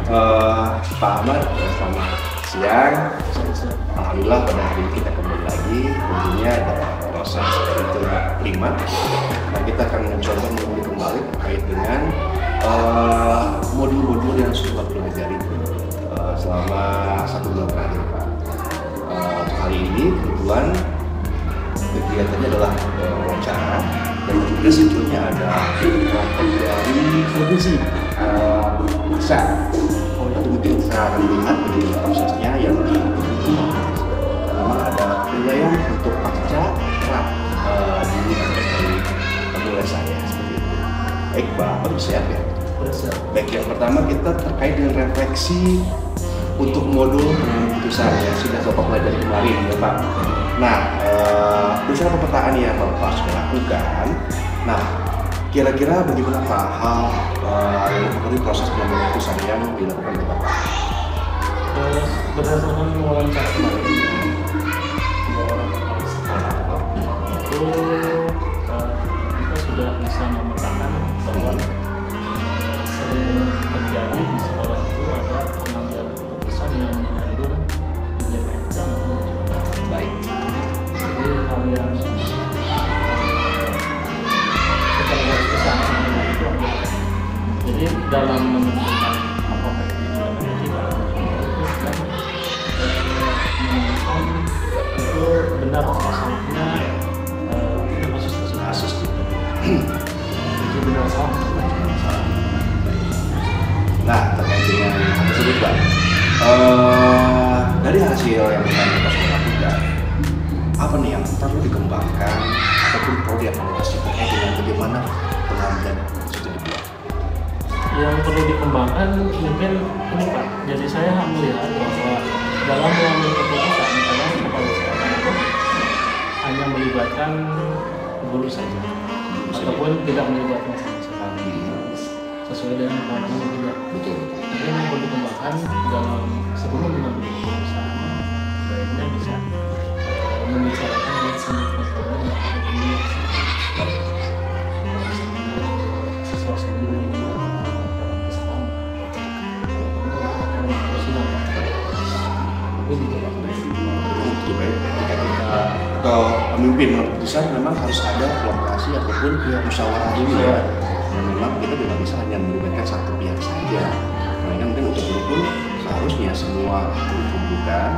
Pak Ahmad, selamat siang. Alhamdulillah pada hari ini kita kembali lagi. Tentunya ada proses itu prima. Nah, kita akan mencoba mengulik kembali terkait dengan modul-modul yang sudah pelajari selama 1 bulan terakhir, Pak. Kali ini kebetulan kegiatannya adalah wawancara dan juga sebetulnya ada kelompok dari provinsi bisa. Nanti mungkin saya akan melihat bagaimana prosesnya yang memang ada penilaian untuk pasca di dari mulai saya seperti itu. Baik, Pak, baru siap ya? Baik, yang pertama kita terkait dengan refleksi untuk modul putusan yang sudah Bapak pelajari kemarin ya, Pak. Nah, berdasarkan pemetaan yang Bapak sudah lakukan, nah kira-kira bagaimana Pak hal yang mempengaruhi proses pengambilan keputusan yang dilakukan oleh Bapak? Berdasarkan wawancara kemarin, 2 orang kepala sekolah itu kita sudah bisa memetakan bahwa sering terjadi di sekolah itu ada pengambilan keputusan yang mengandung dilematika maupun baik. Jadi hal yang jadi dalam menentukan apakah itu dilematika itu benar atau salahnya kasus itu benar salah. Nah, terkait dengan hal tersebut, Pak, dari hasil yang kita sudah lakukan, apa nih yang perlu dikembangkan ataupun perlu dievaluasi terkait dengan bagaimana pengambilan itu dibuat? Yang perlu dikembangkan mungkin ini, Pak. Jadi saya melihat bahwa dalam mengambil keputusan kadang kepala sekolah itu hanya melibatkan guru saja, ataupun tidak melibatkan sama sekali sesuai dengan kewenangan tidak. Betul. Jadi yang perlu dikembangkan dalam sebelum mengambil keputusan, sebaiknya bisa membicarakan dengan semua komponen yang ada di siswa sendiri. Atau pemimpin keputusan memang harus ada kolaborasi ataupun musyawarah dulu ya. Dan memang kita tidak bisa hanya melibatkan satu pihak saja. Karena mungkin untuk itu pun seharusnya semua dikumpulkan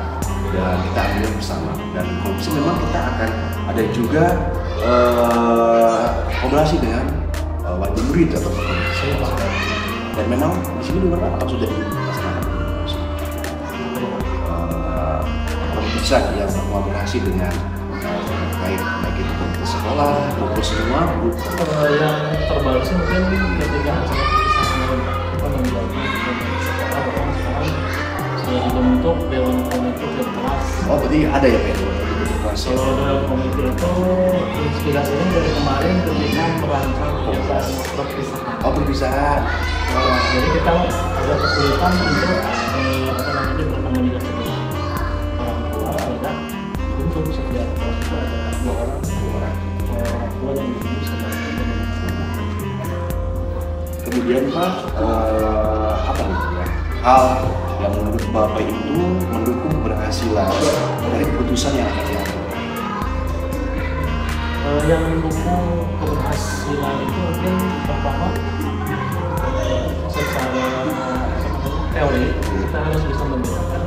dan kita ambil bersama. Dan kalau bisa memang kita akan ada juga kolaborasi dengan wajib murid atau sekolah. Dan memang di sini beberapa apa sudah dilaksanakan keputusan yang berkolaborasi dengan baik itu komunitas sekolah, maupun semua grup. Yang terbaru sih mungkin ketika acara keputusan kemarin kita membuatnya di sekolah, bahkan sekarang sudah dibentuk dewan komite di kelas. Oh, berarti ada ya Pak dewan komite kelas? Kalau dewan komite itu inspirasinya dari kemarin ketika merancang perpisahan. Oh, perpisahan. Jadi kita agak kesulitan untuk bertemu dengan orang tua, dan untuk setiap kelas itu ada 2 orang tua yang bisa melakukan. Kemudian Pak, apa nih ya? Hal yang menurut Bapak itu mendukung keberhasilan dari keputusan yang akan diambil? Yang mendukung keberhasilan itu mungkin pertama secara teori kita harus bisa membedakan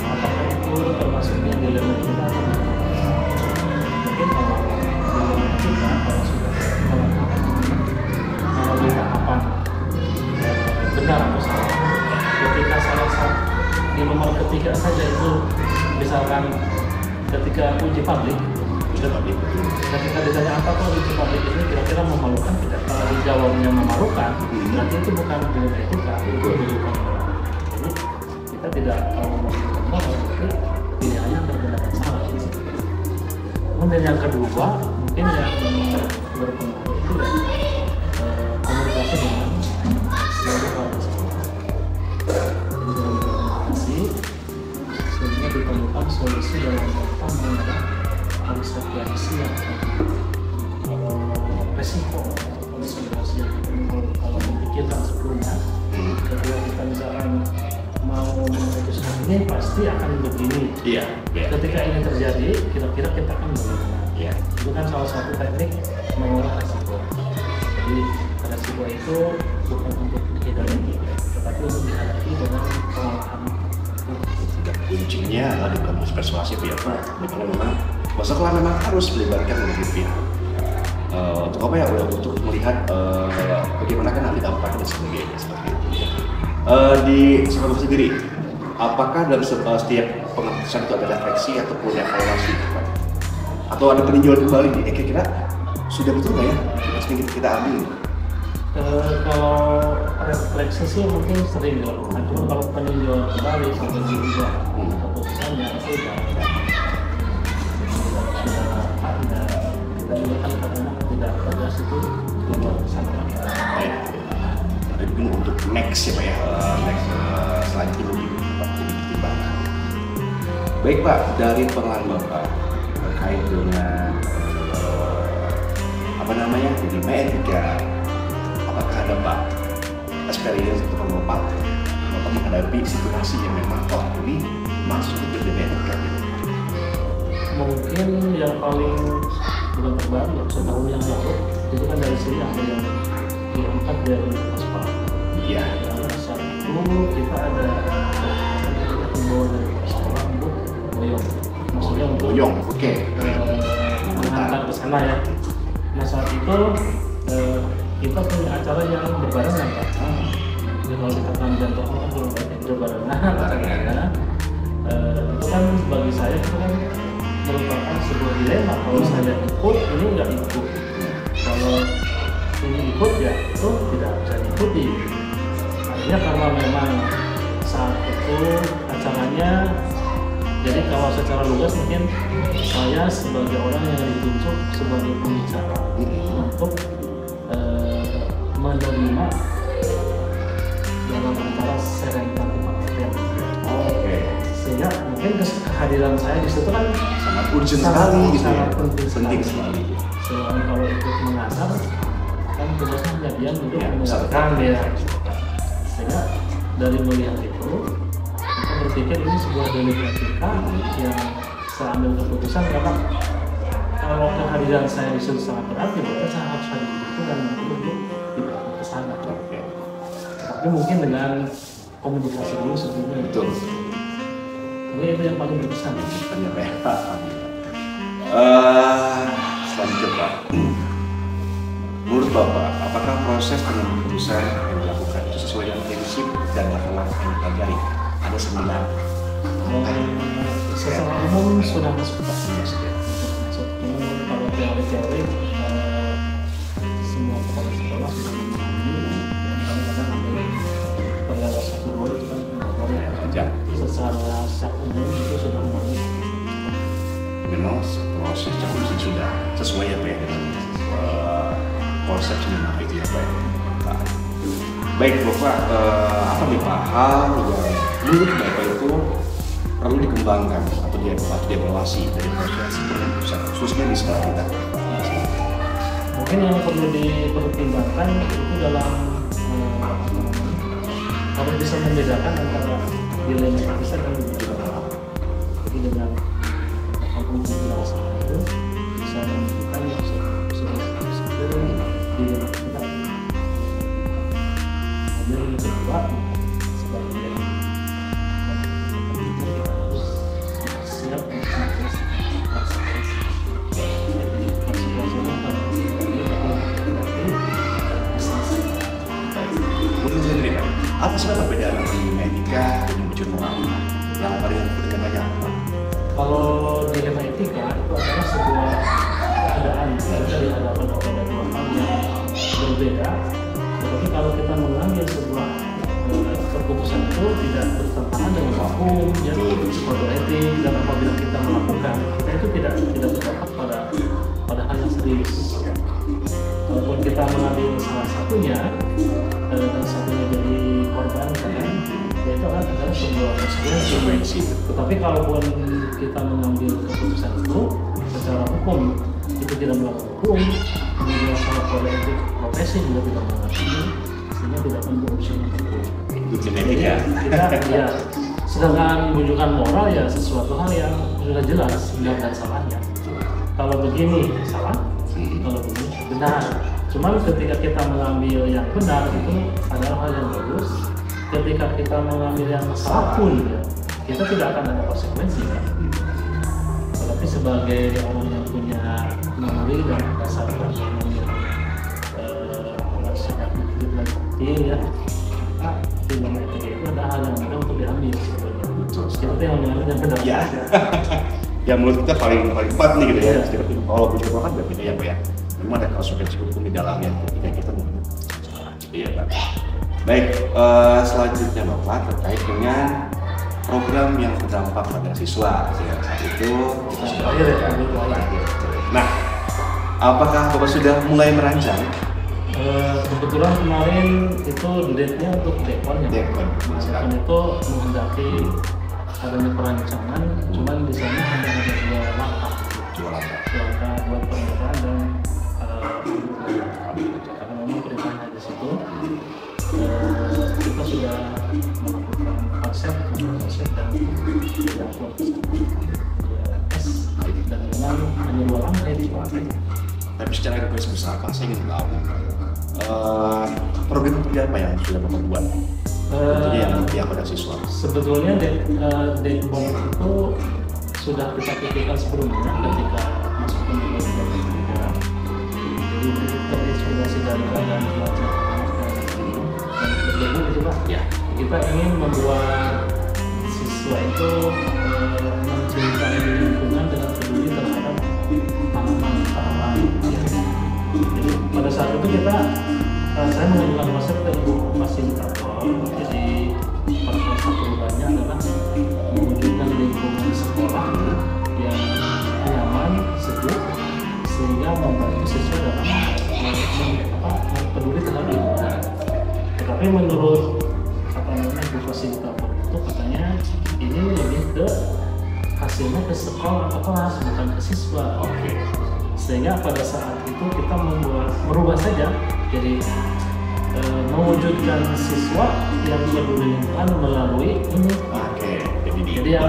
apakah itu termasuknya dilematika. Mungkin kalau dilematika, kalau sudah melalui tahapan benar atau salah, ketika salah satu di nomor ketiga saja itu misalkan ketika uji publik, ketika ditanya apa tuh uji publik ini kira-kira memalukan tidak, kalau dijawabnya memalukan, nanti itu bukan dilematika, itu bukan. Jadi kita tidak memalukan moral, tapi pilihannya berbeda dan salah. Kemudian yang kedua mungkin yang berpengaruh itu ya komunikasi dengan seluruh warga sekolah. Komunikasi sehingga ditemukan solusi dalam rangka mengenai konsekuensi yang resiko konsiderasi yang kalau memikirkan sebelumnya, ketika kita misalkan mau memutuskan ini pasti akan begini. Iya. Ketika ini terjadi, kira-kira kita akan bagaimana? Iya. Itu kan salah satu teknik mengolah resiko. Jadi resiko itu bukan untuk dihindari, tetapi untuk dihadapi dengan pengolahan. Kuncinya adalah di proses persuasif ya Pak. Karena memang masalah memang harus melibatkan berbagai pihak. Untuk apa ya? Untuk melihat bagaimana kan nanti dampaknya dan sebagainya seperti itu. Di sekolah sendiri, apakah dalam setiap pengeputusan itu ada refleksi ataupun evaluasi, Pak? Atau ada peninjauan kembali nih? Kira-kira sudah betul nggak ya? Mesti kita ambil. Kalau refleksi sih mungkin sering dilakukan, cuma kalau peninjauan kembali sampai diubah keputusannya itu tidak ada. Kita juga kan kadang tidak tegas itu dibuat kesana. Tapi mungkin untuk next ya Pak ya, next selanjutnya lebih dipertimbangkan. Baik Pak, dari pengalaman Bapak terkait dengan dunia etika, apakah ada Pak experience atau Bapak menghadapi situasi yang memang ini masuk ke dunia etika? Mungkin yang paling bukan terbaru ya, setahun yang lalu itu kan dari sini ada yang diangkat dari aspal. Iya. Saat itu kita ada membawa dari sekolah untuk boyong, maksudnya untuk boyong, oke. Mengangkat ke sana ya. Nah saat itu kita punya acara yang berbarengan Pak. Jadi kalau dikatakan jantung kan belum banyak berbarengan acaranya. Itu kan bagi saya itu kan merupakan sebuah dilema. Kalau saya ikut, ini nggak ikut. Kalau ini ikut ya itu tidak bisa diikuti. Artinya karena memang saat itu acaranya, jadi kalau secara lugas mungkin saya sebagai orang yang ditunjuk sebagai pembicara untuk menerima dalam acara Serentakti Pakaian. Oke. Sehingga mungkin kehadiran saya di situ kan sangat urgent sekali, sangat penting sekali. Selain kalau ikut mengantar, kan tugasnya hanya diam duduk ya, mendengarkan dia. Sehingga dari melihat itu, kita berpikir ini sebuah delik etika yang saya ambil keputusan karena kalau kehadiran saya di situ sangat berarti, berarti saya harus hadir di situ dan untuk tidak ke sana. Tapi mungkin dengan komunikasi dulu sebelumnya. Betul. Mungkin itu yang paling berkesan. Selanjutnya Pak, menurut Bapak, apakah proses pengambilan keputusan yang dilakukan itu sesuai dengan prinsip dan akhlak yang dipelajari? Ada 9. Secara umum sudah masuk Pak. Kalau teori-teori semua kepala sekolah sudah memahami, dan kadang-kadang ada perjalanan satu gol itu kan secara umum itu sudah memahami. Memang proses keputusan sudah sesuai ya Pak ya dengan konsep sebenarnya itu ya Pak ya. Baik Bapak, apa nih Pak hal yang menurut Bapak itu perlu dikembangkan atau dievaluasi dari proses keputusan khususnya di sekolah kita? Mungkin yang perlu dipertimbangkan itu dalam harus bisa membedakan antara dilema keputusan dan dilema. Jadi dengan penjelasan itu bisa menunjukkan yang sudah dilema kita. Kemudian yang kedua sebagai siap apa sih perbedaan antara etika dan ujian moral yang paling banyak? Kalau dilema etika itu adalah sebuah keadaan kita dihadapkan kepada dua hal yang berbeda. Tetapi kalau kita mengambil sebuah keputusan itu tidak bertentangan dengan hukum, ya, kode etik, dan apabila kita melakukan, kita itu tidak berdampak pada hal yang serius. Kalaupun kita mengambil salah satunya dan satunya jadi korban, kan, itu adalah sebuah konsekuensi. Tetapi kalaupun kita mengambil keputusan itu secara hukum itu tidak melakukan hukum, kemudian salah kode etik, saya sih juga tidak mengerti, sehingga tidak akan beropsi untuk Itu genetik ya. kita ya. Sedangkan bujukan moral ya sesuatu hal yang sudah jelas benar dan salahnya. Kalau begini salah, kalau begini benar. Cuman ketika kita mengambil yang benar itu adalah hal yang bagus. Ketika kita mengambil yang salah pun ya, kita tidak akan ada konsekuensi kan. Tetapi sebagai orang yang punya memori dan dasar ekonomi sejak kecil ya, film itu ada hal yang mudah untuk diambil sebetulnya. Kita yang mengambil yang benar. Ya. Ya menurut kita paling tepat nih gitu ya. Kalau bujuk kan berbeda ya Pak ya. Memang ada konsekuensi hukum di dalamnya ketika kita mengambil. Iya Pak. Baik, selanjutnya Bapak terkait dengan program yang berdampak pada siswa. Saat itu kita sudah Nah, apakah Bapak sudah mulai merancang? Kebetulan kemarin itu date-nya untuk Dekon ya. Dekon itu menghendaki adanya perancangan, cuman di sana hanya ada dua langkah buat perencanaan dan karena memang perintahnya di situ. Kita sudah melakukan konsep dan tidak kuat dan memang hanya dua langkah itu. Tapi secara garis besar Pak, saya ingin tahu program apa yang sudah Bapak buat? Tentunya yang pada siswa. Sebetulnya Dekon itu sudah kita pikirkan sebelumnya ketika masuk ke dunia. Jadi kita inspirasi dari keadaan cuaca dan itu Pak. Ya, kita ingin membuat siswa itu mencintai lingkungan dengan peduli terhadap tanaman. Jadi pada saat itu saya mengajukan konsep ke ibu fasilitator. Jadi pada satu bulannya adalah mewujudkan lingkungan sekolah yang nyaman, sejuk, sehingga membantu siswa dalam peduli terhadap lingkungan. Tetapi menurut ibu fasilitator itu katanya ini lebih ke hasilnya ke sekolah atau kelas, bukan ke siswa. Sehingga pada saat itu kita merubah saja, jadi mewujudkan siswa yang peduli lingkungan melalui ini. Jadi yang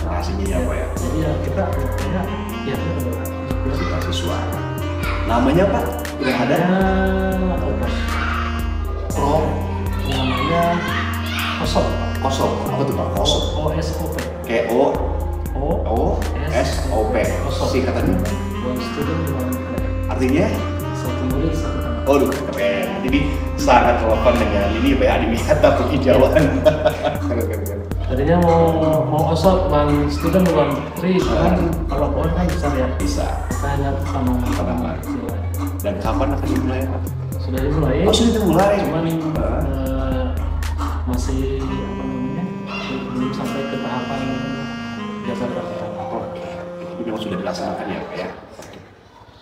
hasilnya ya Pak ya. Jadi ya kita ya kita siswa. Namanya Pak? Udah ada? Namanya Kosop. Apa tuh Pak? Kosop. OSOP. Kayak OSOP. Singkatannya? One student, one plane. Artinya? Satu murid, satu tanah. Oh, keren. Jadi sangat relevan dengan ini Pak ya, animata penghijauan. Tadinya mau osop one student, one tree, kan kalau pohon kan besar ya. Bisa. Kita hanya tanaman. Dan kapan akan dimulai Pak? Sudah dimulai. Oh, sudah dimulai. Cuman masih belum sampai ke tahapan biasa berapa. Itu memang sudah dilaksanakan ya Pak ya.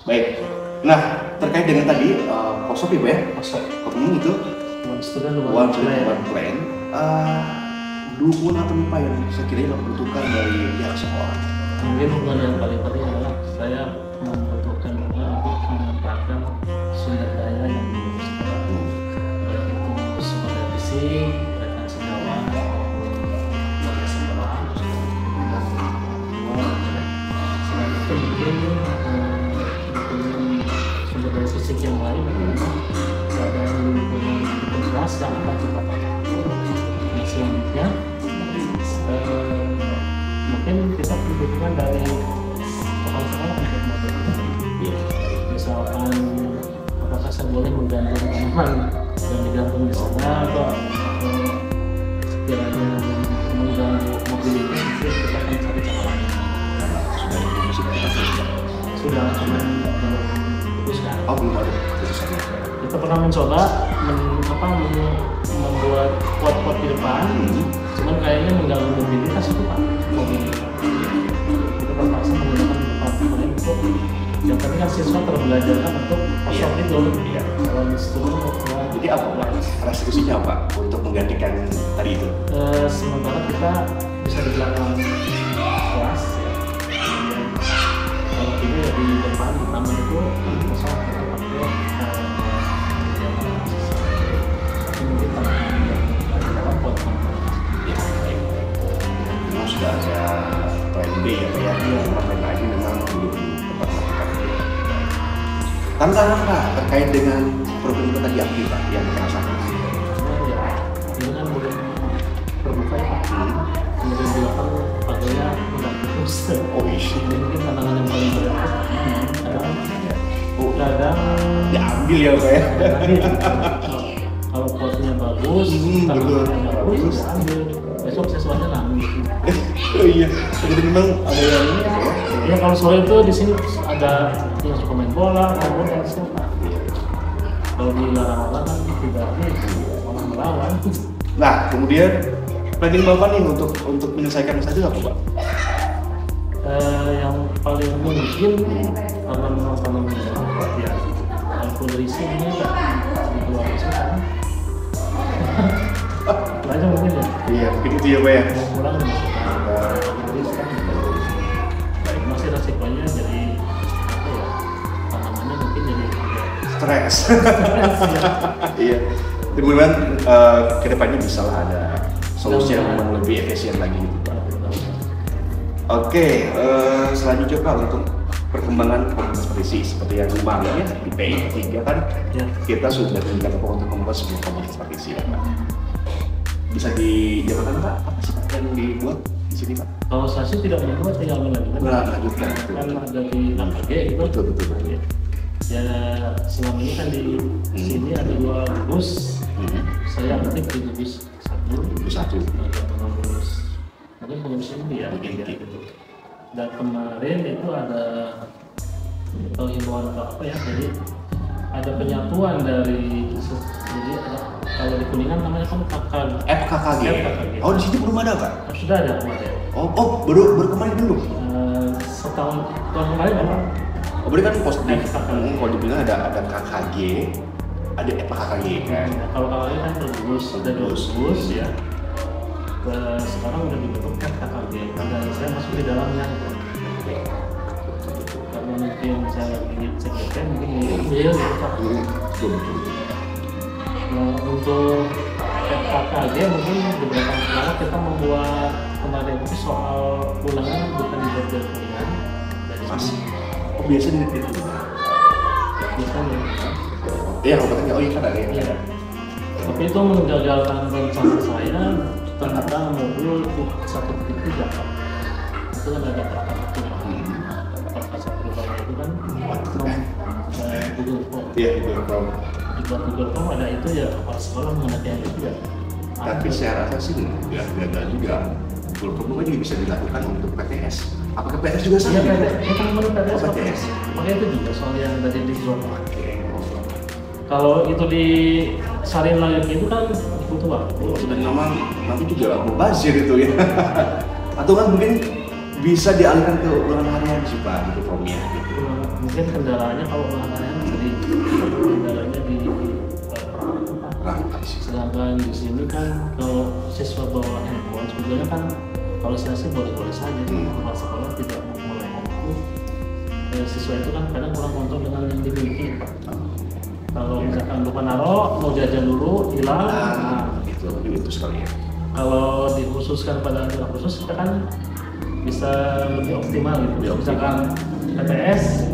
Baik. Nah, terkait dengan tadi Kosop Ibu ya. Kosop. Itu one student, one plan. Dukungan atau apa yang sekiranya dibutuhkan dari pihak sekolah? Mungkin dukungan yang paling penting adalah saya membutuhkan dukungan untuk menempatkan sumber daya yang di sekolah, baik itu sumber fisik, rekan senyawa, warga sekolah, selain itu mungkin sumber daya fisik yang lain adalah keadaan lingkungan keras yang akan kita pakai. Selanjutnya mungkin kita butuhkan dari kepala sekolah untuk misalkan apakah saya boleh menggandeng tanaman yang digantung di sana atau sekiranya mengganggu mobilitas itu kita akan cari cara lain. Sudah cuman belum putuskan. Oh, belum ada putusannya. Kita pernah mencoba membuat pot-pot di depan, cuman kayaknya mengganggu mobilitas itu Pak. Mobilitas. Kita terpaksa menggunakan tempat lain untuk yang penting kan siswa terbelajarkan untuk kosong itu. Kalau student jadi apa Pak? Restrisinya apa untuk menggantikan tadi itu? Sementara kita bisa di belakang kelas ya. Kalau tidak ya di depan di taman itu kosong untuk pakai gede ya Pak ya. Partai lain memang belum tempat melakukan. Tantangan Pak terkait dengan program itu tadi apa Pak yang dirasakan? Ya, ini kan belum terbuka ya Pak. Kemudian juga kan pakainya udah putus. Oh iya. Ini mungkin tantangan yang paling berat. Kadang Diambil ya Pak ya. Kalau posnya bagus, tantangannya bagus, ambil. Besok sesuatu nangis. Oh iya, jadi memang ada yang ini ya. Ya kalau sore itu di sini ada yang suka main bola, maupun yang siapa. Kalau di larang-larang kan tidak ada orang melawan. Nah, kemudian planning Bapak nih untuk menyelesaikan saja apa Pak? Yang paling mungkin karena memang tanamnya ya, walaupun risiko ini enggak di luar kan. Aja mungkin ya. Iya, mungkin itu ya Pak ya. Mau pulang baik masih resikonya jadi apa ya, tanamannya mungkin jadi Stres. Iya. Kemudian kedepannya bisa lah ada solusi yang memang lebih efisien lagi gitu Pak. Oke, selanjutnya Pak untuk perkembangan komunitas petisi seperti yang kemarin ya di PI 3 kan ya. Kita sudah menjaga untuk membuat sebuah komunitas petisi ya Pak. Bisa dijabarkan Pak apa sih Pak yang dibuat di sini Pak? Kalau saya sih tidak membuat, tinggal melanjutkan. Kan ada di NAMG gitu. Betul. Ya selama ini kan di sini ada 2 bus. Saya aktif di bus 1. Mungkin pengurus ini ya. Gitu. Dan kemarin itu ada himbauan apa ya? Jadi ada penyatuan dari ada kalau di Kuningan namanya kan FKKG. Oh di sini belum ada Pak? Sudah ada kemarin. Oh baru kemarin belum? Tahun kemarin apa? Oh berarti kan positif. FKKG. Kalau dibilang ada KKG, ada FKKG kan? Kalau KKG kan terus ada 2 bus ya. Sekarang udah dibentuk FKKG. Dan saya masuk di dalamnya. Karena mungkin saya lagi cek mungkin ya gitu Pak. Nah, untuk FKKG mungkin beberapa kali kita membuat kemarin itu soal ulangan bukan dibuat dari Kuningan dari Masih. Oh biasa di itu. Biasanya. Iya kalau katanya iya kan ada ya. Iya. Tapi itu menggagalkan rencana saya ternyata modul 1.3 Pak. Itu kan ada perkasa perubahan itu kan Google Form. Iya Google Form. Di Google Form ada itu ya kepala sekolah mengenai itu ya. Tapi saya rasa sih nggak gagal juga. Google Form juga bisa dilakukan untuk PTS. Apakah PTS juga sama? Iya PTS. Kita ngomongin PTS. PTS. Makanya itu juga soal yang tadi di Google Form. Kalau itu di sarin lagi itu kan butuh waktu. Dan memang nanti juga mubazir itu ya. Atau kan mungkin bisa dialihkan ke ulangan harian sih Pak gitu formnya gitu. Mungkin kendalanya kalau ulangan harian jadi kendalanya di perangkat sih. Sedangkan di sini kan kalau siswa bawa handphone sebetulnya kan kalau saya sih boleh-boleh saja. Kepala sekolah tidak mulai itu. Siswa itu kan kadang kurang kontrol dengan yang dimiliki Pak. Kalau misalkan lupa naro, mau jajan dulu, hilang. Nah, itu sekali ya. Kalau dikhususkan pada acara khusus, kita kan bisa lebih optimal gitu. Misalkan PTS,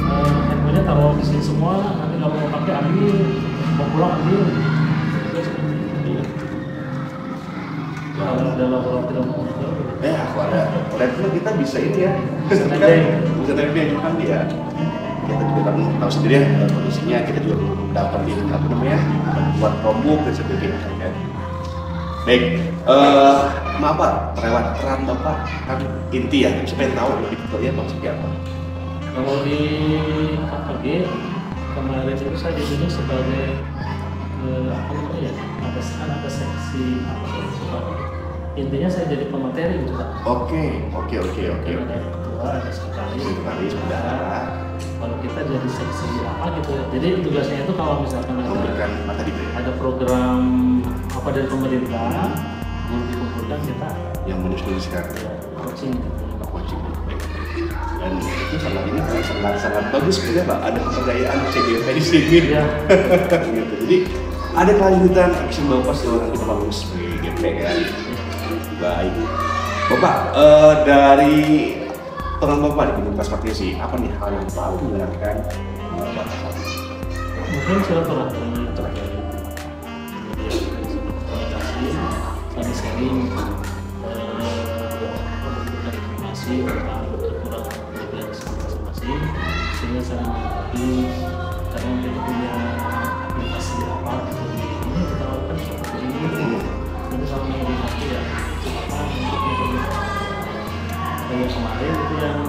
handphonenya taruh di sini semua, nanti nggak mau pakai ambil, mau pulang ambil. Kalau ada laboratorium komputer. Aku ada. Dan kita bisa ini ya. Bisa ajukan dia. Kita juga kan tahu sendiri ya kondisinya, kita juga dapetin apa namanya buat promo dan sebagainya kan. Baik, maaf Pak, peran Bapak kan inti ya, saya pengen tahu lebih detailnya maksudnya apa. Kalau di KKG kemarin itu saya ditunjuk sebagai apa namanya ya, ada seksi intinya saya jadi pemateri gitu Pak. Oke. Ada ketua, ada sekretaris, bendahara. Kalau kita jadi seksi apa gitu ya. Jadi tugasnya itu kalau misalkan ada program apa dari pemerintah, guru dikumpulkan kita yang menulis-nuliskan coaching gitu. Dan itu sangat bagus juga Pak, ada kebudayaan CGP di sini. Ya. Gitu. Jadi ada kelanjutan action Bapak seorang kita bagus sebagai GP kan. Baik. Bapak, dari peran Bapak di komunitas praktisi, apa nih hal yang paling menyenangkan Bapak saat ini? Mungkin silaturahmi terakhir, kemudian komunikasi, saling sharing, memberikan informasi tentang kekurangan kelebihan masing-masing, sehingga saling mengerti. Kadang kita punya aplikasi apa, ini kita lakukan seperti ini, jadi saling mengerti ya. Kayak kemarin itu yang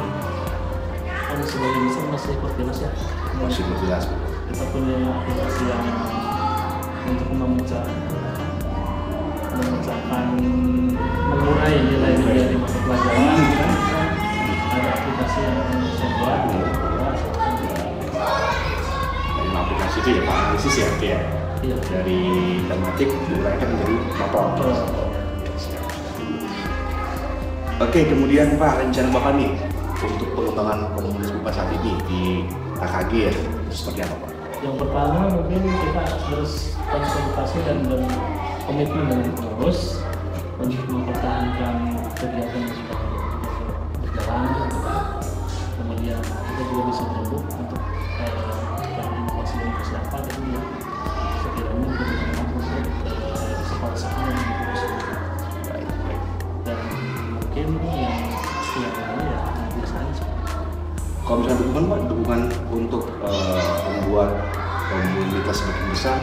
kan sebagian besar masih koordinasi ya. Masih berjelas. Kita punya aplikasi yang untuk memecahkan mengurai nilai-nilai dari mata pelajaran. Ada aplikasi yang saya buat. Dalam aplikasi itu ya Pak analisis ya, ya. Iya. Dari tematik diuraikan menjadi motor. Oke, kemudian Pak, rencana Bapak nih untuk pengembangan komunitas Bapak saat ini di KKG ya, seperti apa Pak? Yang pertama mungkin kita harus konsultasi dan berkomitmen dengan pengurus untuk mempertahankan kegiatan yang sudah berjalan. Kemudian kita juga bisa menyebut untuk inovasi apa jadi ya sekiranya kita untuk sekolah-sekolah yang diurus. Dan mungkin yang lain ya biasanya. Kalau misalnya dukungan Pak, dukungan untuk membuat komunitas semakin besar,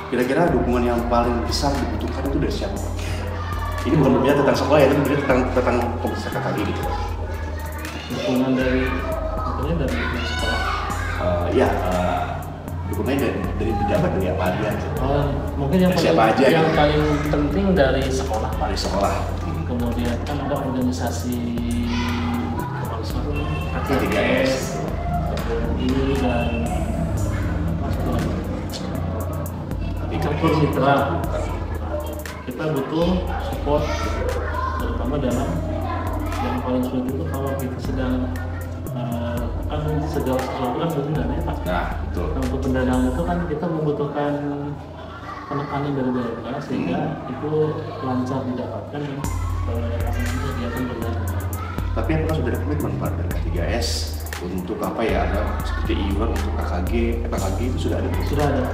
kira-kira dukungan yang paling besar dibutuhkan itu dari siapa Pak? Ini bukan berbicara tentang sekolah ya, tapi berbicara tentang komunitas KKG gitu Pak. Dukungan dari sekolah. Dukungannya dari pejabat, dari apa aja gitu. Mungkin yang paling penting dari sekolah Pak. Dari sekolah. Kemudian kan ada organisasi K3S, ini dan Campur Mitra. Kita butuh support terutama dalam yang paling sulit itu kalau kita sedang kan segala sesuatu kan butuh dana ya Pak. Nah, betul. Nah, untuk pendanaan itu kan kita membutuhkan penekanan dari daerah sehingga itu lancar didapatkan dan kegiatan berjalan. Tapi apakah sudah ada komitmen Pak dari K3S untuk apa ya, ada seperti event untuk KKG itu sudah ada? Sudah ada.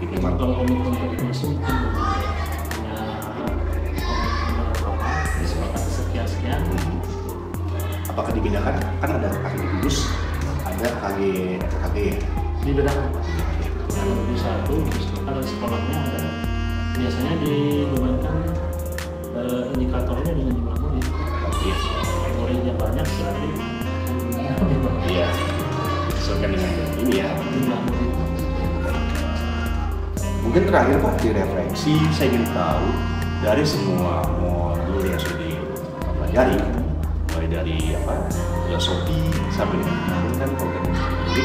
Ini kalau komitmen dari musim mungkin punya komitmen disepakati sekian. Apakah dibedakan? Kan ada KKG Kudus, ada KKG ya? Dibedakan Pak. Kalau di satu, kalau sekolahnya ada biasanya dibebankan indikatornya dengan jumlah murid. Iya. Muridnya banyak berarti iya. Sesuaikan dengan ini ya. Jumlah murid. Mungkin terakhir Pak, di refleksi saya ingin tahu dari semua modul yang sudah dipelajari, mulai dari filosofi sampai dengan organisasi.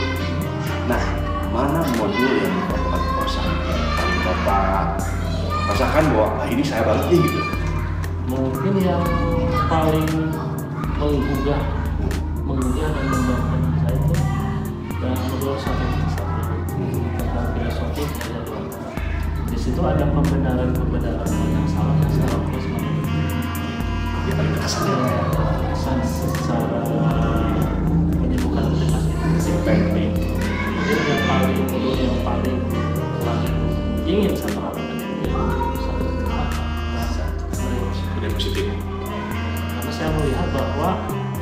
Nah, mana modul yang Bapak paling paling Bapak rasakan bahwa ini saya banget nih gitu? Mungkin yang paling menggugah dan membanggakan saya itu yang modul satu tentang filosofi. Di situ ada pembenaran yang salah yang salah terus Dia paling berkesan secara menyembuhkan aplikasi baik. Kemudian yang paling ingin saya lakukan itu budaya positif. karena saya melihat bahwa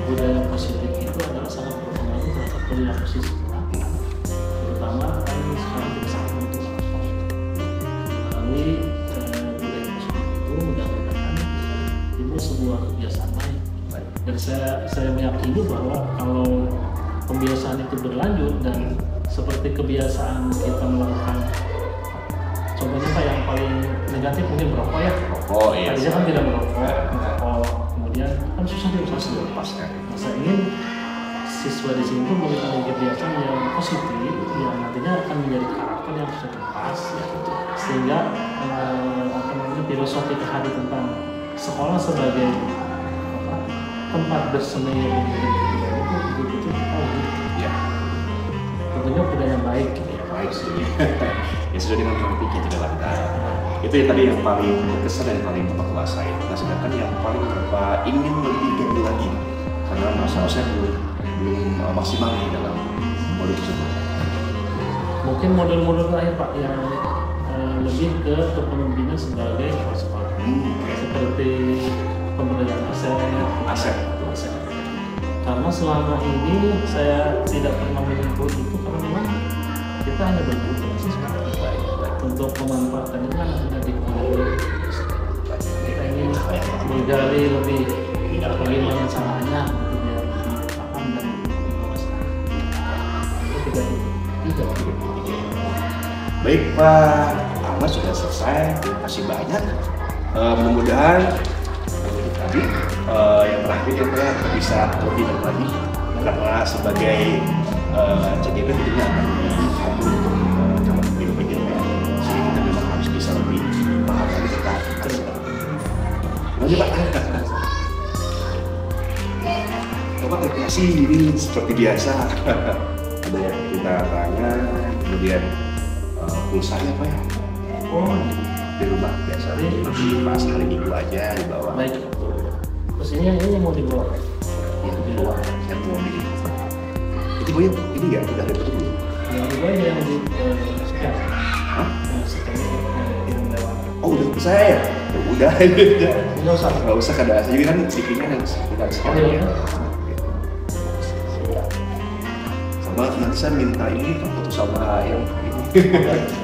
budaya positif itu adalah sangat berpengaruh terhadap perilaku siswa, terutama kan sekarang kita sangat butuh melalui budaya positif itu mudah-mudahan itu sebuah kebiasaan baik. Dan saya meyakini bahwa kalau kebiasaan itu berlanjut dan seperti kebiasaan kita melakukan, contohnya Pak yang paling negatif mungkin merokok ya. Oh iya. Tadinya kan tidak merokok, kemudian kan susah dilepas kan. Nah, saya ingin siswa di sini pun memiliki kebiasaan yang positif yang nantinya akan menjadi karakter yang sudah lepas ya. Sehingga filosofi tadi tentang sekolah sebagai tempat bersemi itu betul-betul kita Ya. tentunya budaya yang baik. Ya baik sih. Ya sudah dengan pikir tidak lantar. Itu yang tadi yang paling berkesan dan paling Bapak kuasain. Nah sedangkan yang paling Bapak ingin lebih ganti lagi karena masalah saya belum maksimal di dalam modul tersebut. Mungkin modul-modul lain Pak yang lebih ke kepemimpinan sebagai kepala seperti pemberdayaan aset. Karena selama ini saya tidak pernah menyentuh itu karena memang kita hanya bertugas untuk memanfaatkan ini kan hanya di kita ingin menggali lebih bagaimana caranya untuk biar lebih paham dan tidak. Baik Pak Ahmad sudah selesai, terima kasih banyak. Mudah-mudahan tadi yang terakhir ya Pak bisa lebih baik lagi karena sebagai CGP tentunya akan diambil untuk calon pemilu PGP, jadi kita memang harus bisa lebih paham lagi tentang hasil. Terima kasih Pak. Bapak terima kasih, ini seperti biasa ada yang kita tangan, kemudian pulsanya Pak ya. Oh, di rumah biasa di pas hari Minggu aja dibawa. Baik. Terus ini mau dibawa? Ya, dibawa. Yang mau di. Itu gue ini nggak udah ada betul. Yang dibawa yang di sekian. Hah? Yang lewat. Oh udah ke saya ya? Udah. Nggak usah. Nggak usah kada. Jadi kan stikernya yang kita sekian ya. Sama nanti saya minta ini foto sama yang ini.